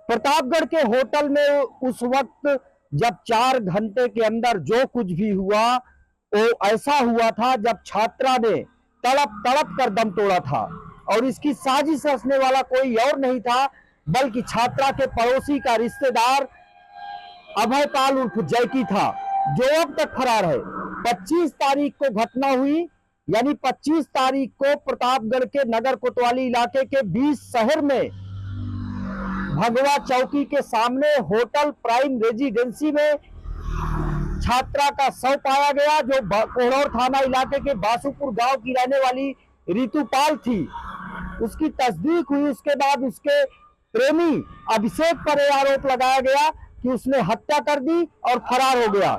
प्रतापगढ़ के होटल में उस वक्त जब 4 घंटे के अंदर जो कुछ भी हुआ वो ऐसा हुआ था जब छात्रा ने तड़प तड़प कर दम तोड़ा था। और इसकी साजिश रचने वाला कोई और नहीं था बल्कि छात्रा के पड़ोसी का रिश्तेदार अभयपाल उर्फ जैकी था, जो अब तक फरार है। 25 तारीख को घटना हुई, यानी 25 तारीख को प्रतापगढ़ के नगर कोतवाली इलाके के 20 शहर में भगवा चौकी के सामने होटल प्राइम रेजिडेंसी में छात्रा का शव पाया गया, जो कोहरौर थाना इलाके के बासुपुर गांव की रहने वाली ऋतुपाल थी। उसकी तस्दीक हुई। उसके बाद उसके प्रेमी अभिषेक पर आरोप लगाया गया कि उसने हत्या कर दी और फरार हो गया।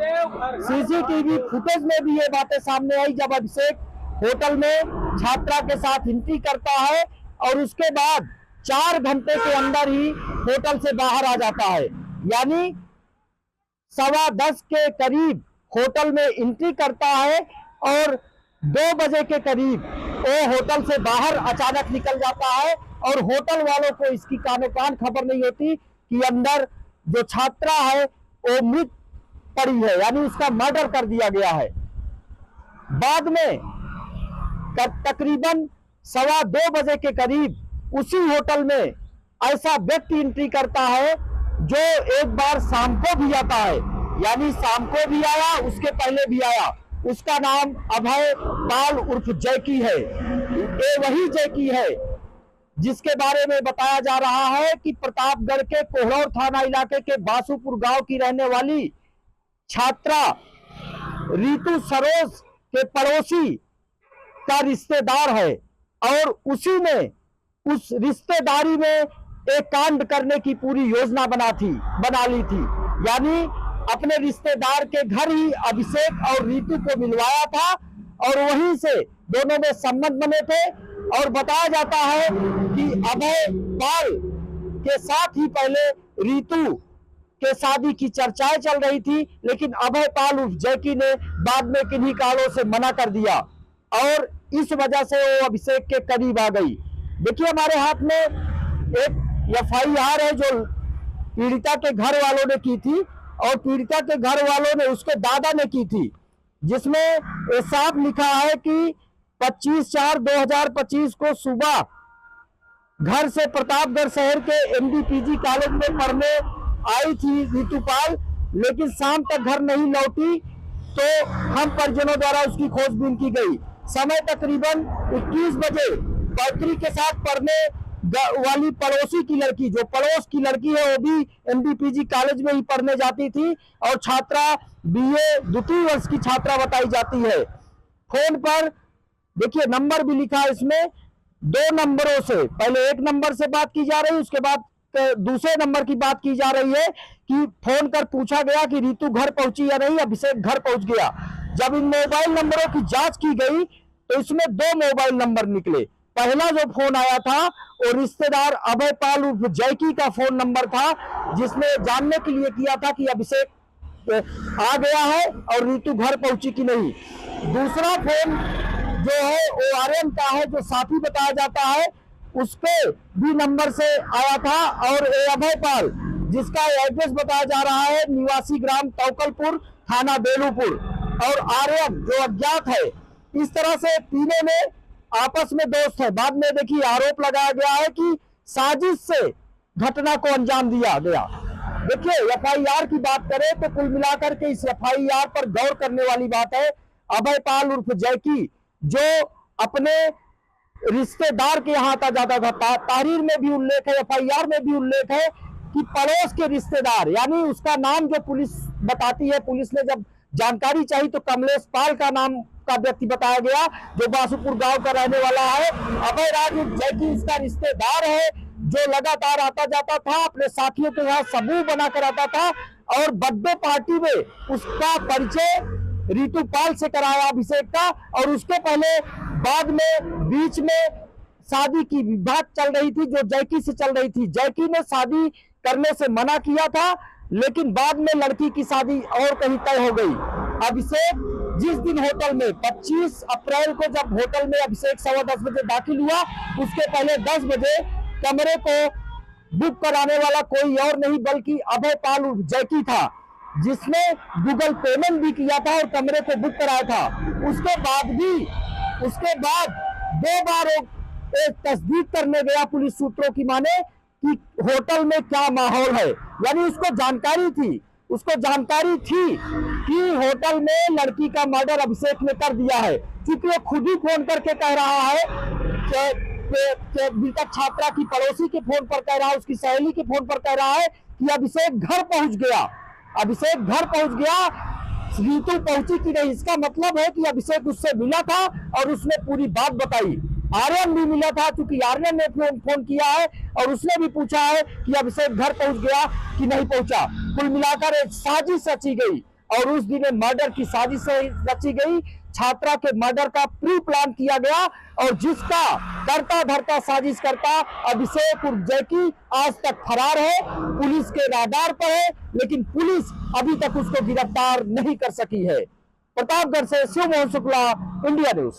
सीसीटीवी फुटेज में भी ये बातें सामने आई जब अभिषेक होटल में छात्रा के साथ एंट्री करता है और उसके बाद 4 घंटे के अंदर ही होटल से बाहर आ जाता है। यानी 10:15 के करीब होटल में एंट्री करता है और 2 बजे के करीब वो होटल से बाहर अचानक निकल जाता है और होटल वालों को इसकी कानो कान खबर नहीं होती कि अंदर जो छात्रा है वो मृत पड़ी है, यानी उसका मर्डर कर दिया गया है। बाद में तकरीबन 2:15 बजे के करीब उसी होटल में ऐसा व्यक्ति एंट्री करता है जो एक बार शाम को भी आता है, यानी शाम को भी आया, उसके पहले भी आया। उसका नाम अभयपाल उर्फ जैकी है। ये वही जैकी है जिसके बारे में बताया जा रहा है कि प्रतापगढ़ के कोहरौर थाना इलाके के बासुपुर गांव की रहने वाली छात्रा ऋतु सरोज के पड़ोसी का रिश्तेदार है और उसी ने उस रिश्तेदारी में एक कांड करने की पूरी योजना बना ली थी। यानी अपने रिश्तेदार के घर ही अभिषेक और ऋतु को मिलवाया था और वहीं से दोनों में संबंध बने थे। और बताया जाता है कि अभयपाल के साथ ही पहले ऋतु के शादी की चर्चाएं चल रही थी, लेकिन अभयपाल उर्फ जैकी ने बाद में किन्हीं कारणों से मना कर दिया और इस वजह से वो अभिषेक के करीब आ गई। देखिए, हमारे हाथ में एक FIR है जो पीड़िता के घर वालों ने की थी और पीड़िता के घर वालों ने उसके दादा ने की थी, जिसमें साफ लिखा है कि 25/4/2025 को सुबह घर से प्रतापगढ़ शहर के MDPG कॉलेज में पढ़ने आई थी ऋतुपाल, लेकिन शाम तक घर नहीं लौटी तो हम परिजनों द्वारा उसकी खोजबीन की गई। समय तकरीबन 21 बजे पैतृक के साथ पढ़ने वाली पड़ोसी की लड़की, जो पड़ोस की लड़की है, वो भी MDPG कॉलेज में ही पढ़ने जाती थी और छात्रा BA द्वितीय वर्ष की छात्रा बताई जाती है। फोन पर देखिए नंबर भी लिखा है इसमें, 2 नंबरों से, पहले एक नंबर से बात की जा रही है, उसके बाद दूसरे नंबर की बात की जा रही है कि फोन कर पूछा गया कि ऋतु घर पहुंची या नहीं। अभिषेक घर पहुंच गया। जब इन मोबाइल नंबरों की जांच की गई तो इसमें 2 मोबाइल नंबर निकले। पहला जो फोन आया था वो रिश्तेदार अभयपाल उर्फ जैकी का फोन नंबर था, जिसने जानने के लिए किया था कि अभिषेक आ गया है और ऋतु घर पहुंची कि नहीं। दूसरा फोन जो है वो आर्यन का है, जो साथी बताया जाता है, उसके भी नंबर से आया था और अभयपाल, जिसका एड्रेस बताया जा रहा है निवासी ग्राम तौकलपुर, थाना बेलूपुर, और आर्यन जो अज्ञात है। इस तरह से तीनों में आपस में दोस्त है। बाद में देखिए आरोप लगाया गया है कि साजिश से घटना को अंजाम दिया गया। देखिए FIR की बात करें तो कुल मिलाकर के इस FIR पर गौर करने वाली बात है। अभयपाल उर्फ जैकी जो अपने रिश्तेदार के यहाँ आता जाता था, तहरीर में भी उल्लेख है, FIR में भी उल्लेख है कि पड़ोस के रिश्तेदार, यानी उसका नाम जो पुलिस बताती है, पुलिस ने जब जानकारी चाहिए तो कमलेश पाल का नाम का व्यक्ति बताया गया जो बासुपुर गांव का रहने वाला है। अभयराज जैकी इसका रिश्तेदार है जो लगातार आता जाता था, अपने साथियों के साथ समूह बनाकर आता था और बर्थडे पार्टी में उसका परिचय ऋतुपाल से कराया अभिषेक का। और उसके पहले बाद में बीच में शादी की बात चल रही थी जो जैकी से चल रही थी। जैकी ने शादी करने से मना किया था, लेकिन बाद में लड़की की शादी और कहीं तय हो गई। अभिषेक जिस दिन होटल में 25 अप्रैल को जब होटल में अभिषेक 10:15 बजे दाखिल हुआ, उसके पहले 10 बजे कमरे को बुक कराने वाला कोई और नहीं बल्कि अभय पाल उर्फ जैकी था, जिसने गूगल पेमेंट भी किया था और कमरे को बुक कराया था। उसके बाद 2 बार एक तस्दीक करने गया पुलिस सूत्रों की माने कि होटल में क्या माहौल है, यानी उसको जानकारी थी कि होटल में लड़की का मर्डर अभिषेक ने कर दिया है, क्योंकि वो खुद ही फोन करके कह रहा है कि मृतक छात्रा की पड़ोसी के फोन पर कह रहा है, उसकी सहेली के फोन पर कह रहा है कि अभिषेक घर पहुंच गया, रीतू पहुंची कि नहीं। इसका मतलब है कि अभिषेक उससे मिला था और उसने पूरी बात बताई। आर्यन भी मिला था, क्योंकि आर्यन ने फोन किया है और उसने भी पूछा है कि अभिषेक घर पहुंच गया कि नहीं पहुंचा। कुल मिलाकर एक साजिश रची गई और उस दिन मर्डर की साजिश रची गई, छात्रा के मर्डर का प्री प्लान किया गया और जिसका करता धरता साजिश करता अभिषेक उर्फ जैकी आज तक फरार है, पुलिस के राडार पर है, लेकिन पुलिस अभी तक उसको गिरफ्तार नहीं कर सकी है। प्रतापगढ़ से शिव मोहन शुक्ला, इंडिया न्यूज।